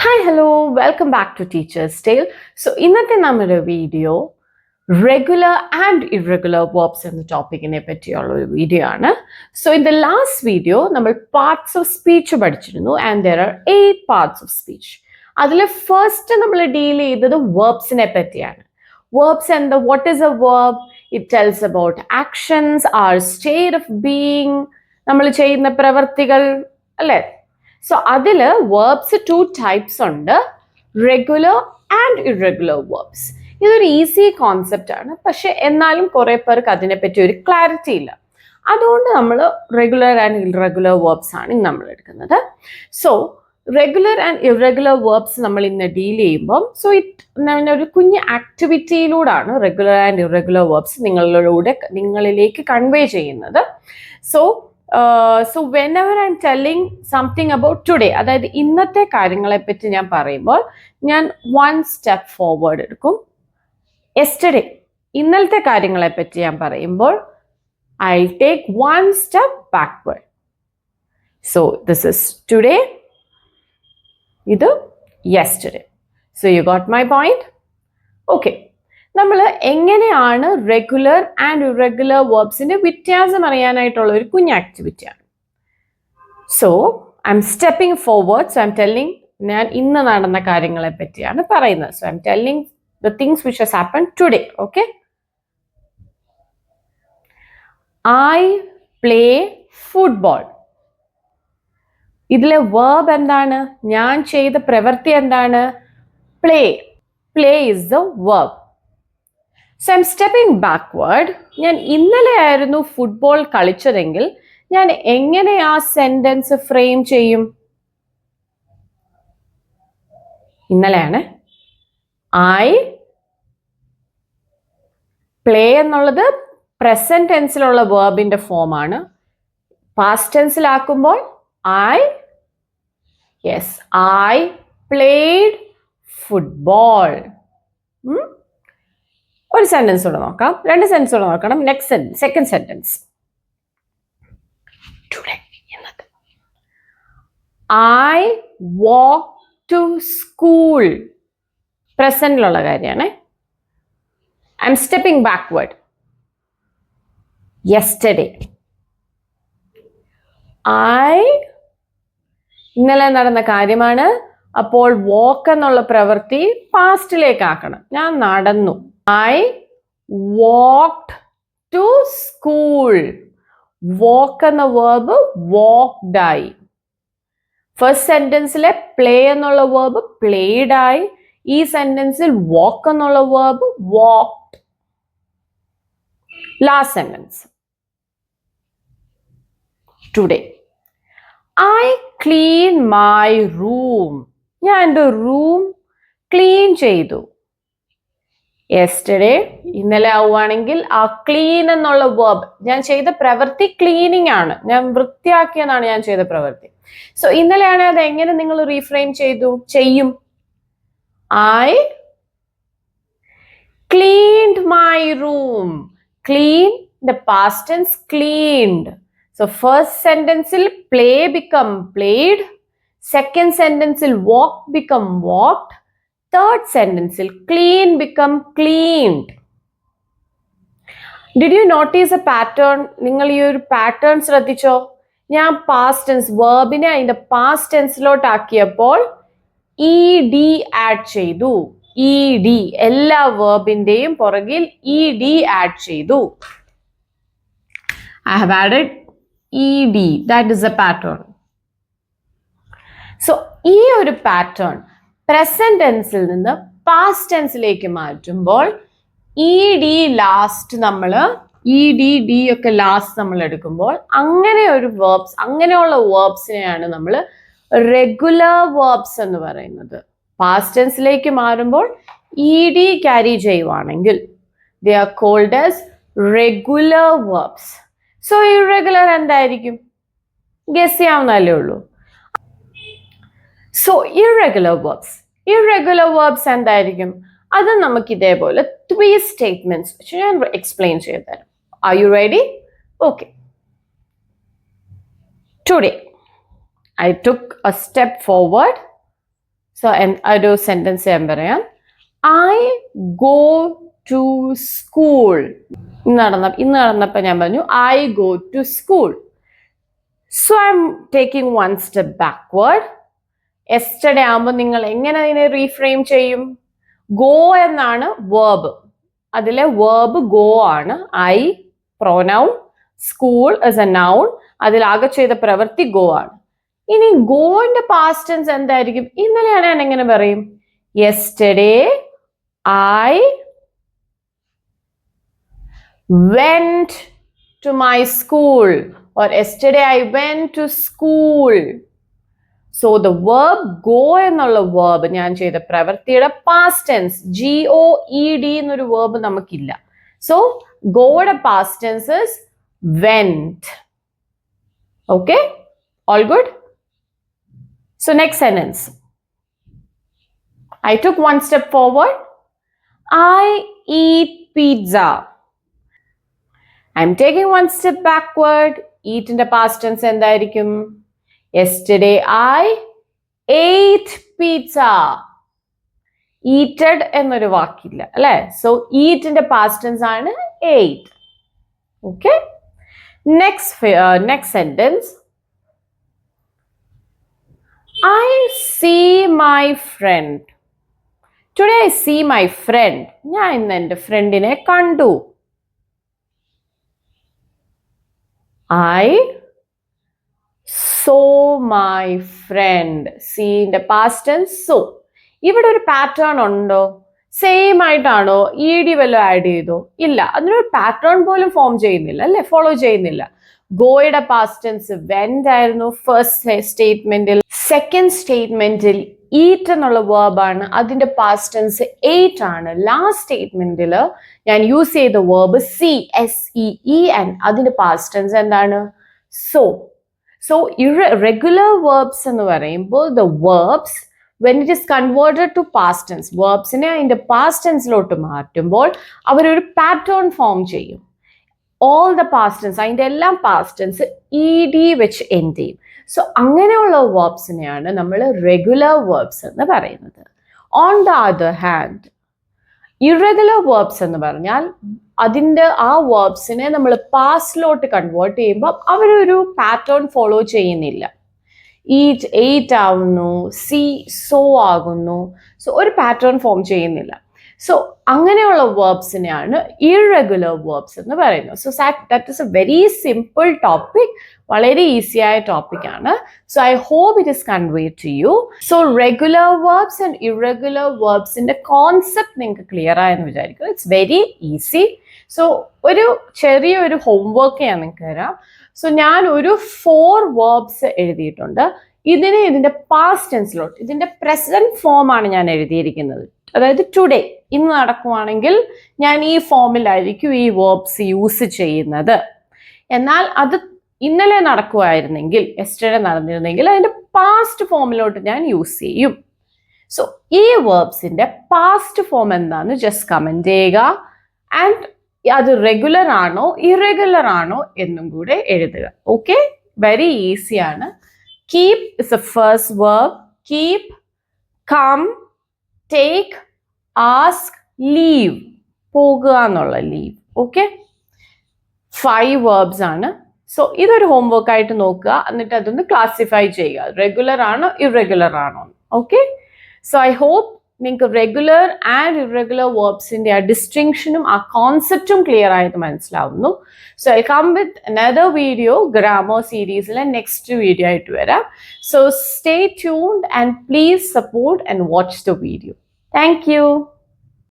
Hi, hello, welcome back to Teacher's Tale. So, ഇന്നത്തെ നമ്മുടെ video regular and irregular verbs എന്ന ടോപ്പിക്കിനെ പറ്റിയുള്ള ഒരു വീഡിയോ ആണ്. So, in the last video, നമ്മൾ parts of speech പഠിച്ചിരുന്നു and there are 8 parts of speech. അതിൽ first നമ്മൾ ഡീൽ ചെയ്തത് verbsനെ പറ്റിയാണ്. Verbs and what is a verb? It tells about actions, our state of being, നമ്മൾ ചെയ്യുന്ന പ്രവർത്തികൾ, അല്ലേ? So, അതിൽ verbs two types ഉണ്ട്, regular and irregular verbs. ഇതൊരു ഈസി കോൺസെപ്റ്റ് ആണ്, പക്ഷെ എന്നാലും കുറെ പേർക്ക് അതിനെപ്പറ്റി ഒരു ക്ലാരിറ്റി ഇല്ല. അതുകൊണ്ട് നമ്മൾ റെഗുലർ ആൻഡ് ഇറഗുലർ വേർബ്സ് ആണ് ഇന്ന് നമ്മൾ എടുക്കുന്നത്. So regular and irregular verbs നമ്മൾ ഇന്ന് ഡീൽ ചെയ്യുമ്പം ഒരു കുഞ്ഞ് ആക്ടിവിറ്റിയിലൂടെയാണ് റെഗുലർ ആൻഡ് ഇറഗുലർ വേർബ്സ് നിങ്ങളിലേക്ക് കൺവേ ചെയ്യുന്നത്. So whenever I'm telling something about today, അതായത് ഇന്നത്തെ കാര്യങ്ങളെ പറ്റി ഞാൻ പറയുമ്പോൾ ഞാൻ one step forward എടുക്കും. Yesterday, ഇന്നലത്തെ കാര്യങ്ങളെ പറ്റി ഞാൻ പറയുമ്പോൾ I'll take one step backward. So this is today, ഇത് yesterday. So you got my point? Okay. നമ്മൾ എങ്ങനെയാണ് റെഗുലർ ആൻഡ് ഇറഗുലർ വേർബ്സിന്റെ വ്യത്യാസം അറിയാനായിട്ടുള്ള ഒരു കുഞ്ഞ് ആക്ടിവിറ്റിയാണ്. So I am stepping forward. So I am telling, ഞാൻ ഇന്ന് നടന്ന കാര്യങ്ങളെ പറ്റിയാണ് പറയുന്നത്. So I am telling the things which has happen today. Okay, I play football. ഇതിലെ വേർബ് എന്താണ്? ഞാൻ ചെയ്ത പ്രവൃത്തി എന്താണ്? Play. Play is the verb. So I am stepping backward. ഞാൻ ഇന്നലെ ആയിരുന്നു ഫുട്ബോൾ കളിച്ചതെങ്കിൽ ഞാൻ എങ്ങനെ ആ സെന്റൻസ് ഫ്രെയിം ചെയ്യും? ഇന്നലെയാണ്. ഐ പ്ലേ എന്നുള്ളത് പ്രസന്റ് ടെൻസിലുള്ള വേർബിന്റെ ഫോം ആണ്. പാസ്റ്റ് ടെൻസിലാക്കുമ്പോൾ ഐ പ്ലേഡ് ഫുട്ബോൾ. ഒരു സെന്റൻസ് കൂടെ നോക്കാം, രണ്ട് സെന്റൻസ് കൂടെ നോക്കണം. Next sentence, second sentence. Today, ഇന്നത്തെ. I walk to school. പ്രസന്റിലുള്ള കാര്യമാണ്. I am stepping backward. Yesterday. ഇന്നലെ നടന്ന കാര്യമാണ്. അപ്പോൾ വാക്ക് എന്നുള്ള പ്രവൃത്തി പാസ്റ്റിലേക്ക് ആക്കണം. ഞാൻ നടന്നു. I walked to school. Walk എന്ന verb walked ആയി. ഫസ്റ്റ് സെന്റൻസിലെ പ്ലേ എന്നുള്ള verb played ആയി. ഈ സെന്റൻസിൽ വാക്ക് എന്നുള്ള verb walked. Last sentence. Today, I clean my room. ഞാൻ എൻ്റെ റൂം ക്ലീൻ ചെയ്തു. യെസ്റ്റർഡേ, ഇന്നലെ ആവുകയാണെങ്കിൽ ആ ക്ലീൻ എന്നുള്ള വേർബ്, ഞാൻ ചെയ്ത പ്രവൃത്തി ക്ലീനിങ് ആണ്, ഞാൻ വൃത്തിയാക്കിയതാണ് ഞാൻ ചെയ്ത പ്രവൃത്തി. സോ ഇന്നലെയാണ്, അത് എങ്ങനെ നിങ്ങൾ റീഫ്രെയിം ചെയ്യും? I cleaned my room. Clean, the past tense cleaned. So first സെന്റൻസിൽ പ്ലേ ബിക്കം പ്ലേഡ്, സെക്കൻഡ് സെന്റൻസിൽ walk become walked, third sentence clean become cleaned. Did you notice a pattern? നിങ്ങൾ ഈ ഒരു പാറ്റേൺ ശ്രദ്ധിച്ചോ? ഞാൻ പാസ്റ്റ് ടെൻസ് വേർബിനെ അതിന്റെ past ടെൻസിലോട്ട് ആക്കിയപ്പോൾ ED add ചെയ്തു. ED, എല്ലാ വേർബിന്റെയും പുറകിൽ ED ആഡ് ചെയ്തു. I have added ED. That is a pattern. So ഈ ഒരു പാറ്റേൺ പ്രസന്റ് ടെൻസിൽ നിന്ന് പാസ്റ്റ് ടെൻസിലേക്ക് മാറ്റുമ്പോൾ ED ലാസ്റ്റ് നമ്മൾ ED ഒക്കെ ലാസ്റ്റ് നമ്മൾ എടുക്കുമ്പോൾ അങ്ങനെ ഒരു വേർബ്സ്, അങ്ങനെയുള്ള വേർബ്സിനെയാണ് നമ്മൾ റെഗുലർ വേർബ്സ് എന്ന് പറയുന്നത്. പാസ്റ്റ് ടെൻസിലേക്ക് മാറുമ്പോൾ ED ക്യാരി ചെയ്യുവാണെങ്കിൽ they are called as regular verbs. So irregular എന്തായിരിക്കും? ഗസ് ചെയ്യാവുന്നല്ലേ ഉള്ളൂ. സോ ഇറഗുലർ verbs എന്തായിരിക്കും? അത് നമുക്ക് ഇതേപോലെ 3 സ്റ്റേറ്റ്മെന്റ്സ് വെച്ച് ഞാൻ എക്സ്പ്ലെയിൻ ചെയ്തു തരാം. Are you ready? Okay. Today I took a step forward. So ഒരു സെന്റൻസ് ഞാൻ പറയാം. I go to school. ഇന്ന് നടന്നപ്പോൾ ഞാൻ പറഞ്ഞു I go to school. So I am taking one step backward. Yesterday ആകുമ്പോൾ നിങ്ങൾ എങ്ങനെ അതിനെ റീഫ്രെയിം ചെയ്യും? ഗോ എന്നാണ് വേർബ്. അതിലെ വേർബ് ഗോ ആണ്. I pronoun, school is a noun. അതിലാകെ ചെയ്ത പ്രവൃത്തി ഗോ ആണ്. ഇനി ഗോന്റെ പാസ്റ്റ് ടെൻസ് എന്തായിരിക്കും? ഇന്നലെയാണ് ഞാൻ എങ്ങനെ പറയും? Yesterday I went to my school, or yesterday I went to school. So the verb go എന്നുള്ള verb ഞാൻ ചെയ്ത പ്രവൃത്തിയുടെ past tense GOED എന്നൊരു verb നമുക്കില്ല. So goയുടെ past tense is went. Okay? All good? So next sentence. I took one step forward. I eat pizza. I'm taking one step backward. Eat in the past tense എന്തായിരിക്കും? Yesterday I ate pizza. Eated എന്നൊരു വാക്കില്ല അല്ലേ? So eat in the past tense ആണ് ate. Okay? Next sentence. I see my friend. Today I see my friend. ഞാൻ ഇന്ന് എൻ്റെ ഫ്രണ്ടിനെ കണ്ടു. I saw my friend. See in the past tense so. ഇവിടെ ഒരു പാറ്റേൺ ഉണ്ടോ? സെയിം ആയിട്ടാണോ? ED വല്ലതും ആഡ് ചെയ്തോ? ഇല്ല. അതിനൊരു പാറ്റേൺ പോലും ഫോം ചെയ്യുന്നില്ല അല്ലെ? ഫോളോ ചെയ്യുന്നില്ല. ഗോയുടെ പാസ്റ്റ് ടെൻസ് വെന്റ് ആയിരുന്നു ഫസ്റ്റ് സ്റ്റേറ്റ്മെന്റിൽ. സെക്കൻഡ് സ്റ്റേറ്റ്മെന്റിൽ ഈറ്റ് എന്നുള്ള വേർബാണ്. അതിന്റെ പാസ്റ്റ് ടെൻസ് എയ്റ്റ് ആണ്. ലാസ്റ്റ് സ്റ്റേറ്റ്മെന്റിൽ ഞാൻ യൂസ് ചെയ്ത വേർബ് SEEN. അതിന്റെ പാസ്റ്റ് ടെൻസ് എന്താണ്? സോ. സോ ഇറഗുലർ വേർബ്സ് എന്ന് പറയുമ്പോൾ the verbs when it is converted to past tense, verbsനെ അതിന്റെ പാസ്റ്റ് ടെൻസിലോട്ട് മാറ്റുമ്പോൾ അവരൊരു പാറ്റേൺ ഫോം ചെയ്യും. ഓൾ ദ പാസ്റ്റ് ടെൻസ്, അതിന്റെ എല്ലാം പാസ്റ്റ് ടെൻസ് ED വെച്ച് എൻഡ് ചെയ്യും. സോ അങ്ങനെയുള്ള വേർബ്സിനെയാണ് നമ്മൾ റെഗുലർ വേർബ്സ് എന്ന് പറയുന്നത്. On the other hand irregular verbs എന്ന് പറഞ്ഞാൽ അതിൻ്റെ ആ വേർബ്സിനെ നമ്മൾ പാസ്റ്റിലോട്ട് കൺവേർട്ട് ചെയ്യുമ്പോൾ അവരൊരു പാറ്റേൺ ഫോളോ ചെയ്യുന്നില്ല. ഈറ്റ് എയ്റ്റ് ആവുന്നു, സി സോ ആകുന്നു. സോ ഒരു പാറ്റേൺ ഫോം ചെയ്യുന്നില്ല. സോ അങ്ങനെയുള്ള വേർബ്സിനെയാണ് ഇറഗുലർ വേർബ്സ് എന്ന് പറയുന്നത്. So that is a very simple topic, വളരെ ഈസി ആയ ടോപ്പിക് ആണ്. So I hope it is conveyed to you. So regular verbs and irregular വേർബ്സിന്റെ കോൺസെപ്റ്റ് നിങ്ങൾക്ക് ക്ലിയർ ആയെന്ന് വിചാരിക്കുന്നു. It's very easy. സോ ഒരു ചെറിയൊരു ഹോംവർക്ക് ഞാൻ നിങ്ങൾക്ക് തരാം. സോ ഞാൻ ഒരു 4 വേർബ്സ് എഴുതിയിട്ടുണ്ട്. ഇതിന്റെ പാസ്റ്റ് ടെൻസിലോട്ട്, ഇതിന്റെ പ്രസന്റ് ഫോം ആണ് ഞാൻ എഴുതിയിരിക്കുന്നത്. അതായത് ടുഡേ, ഇന്ന് നടക്കുവാണെങ്കിൽ ഞാൻ ഈ ഫോമിലായിരിക്കും ഈ വേർബ്സ് യൂസ് ചെയ്യുന്നത്. എന്നാൽ അത് ഇന്നലെ നടക്കുമായിരുന്നെങ്കിൽ, യെസ്റ്റർഡേ നടന്നിരുന്നെങ്കിൽ അതിന്റെ പാസ്റ്റ് ഫോമിലോട്ട് ഞാൻ യൂസ് ചെയ്യും. സോ ഈ വേർബ്സിന്റെ പാസ്റ്റ് ഫോം എന്താന്ന് ജസ്റ്റ് കമന്റ് ചെയ്യുക. ആൻഡ് അത് റെഗുലർ ആണോ ഇറഗുലർ ആണോ എന്നും കൂടെ എഴുതുക. ഓക്കെ, വെരി ഈസി ആണ്. Keep is a first verb. Keep, come, take, ask, leave, പോകുക എന്നുള്ള ലീവ്. ഓക്കെ, 5 വേർബ്സ് ആണ്. സോ ഇതൊരു ഹോംവർക്ക് ആയിട്ട് നോക്കുക. എന്നിട്ട് അതൊന്ന് ക്ലാസിഫൈ ചെയ്യുക, റെഗുലർ ആണോ ഇറഗുലർ ആണോ. ഓക്കെ, സോ ഐ ഹോപ്പ് നിങ്ങൾക്ക് റെഗുലർ ആൻഡ് ഇറഗുലർ വേർബ്സിന്റെ ആ ഡിസ്റ്റിങ്ഷനും ആ കോൺസെപ്റ്റും ക്ലിയർ ആയിട്ട് മനസ്സിലാവുന്നു. So I come with another video, grammar സീരീസിലെ നെക്സ്റ്റ് വീഡിയോ ആയിട്ട് വരാം. So stay tuned and please support and watch the video. Thank U.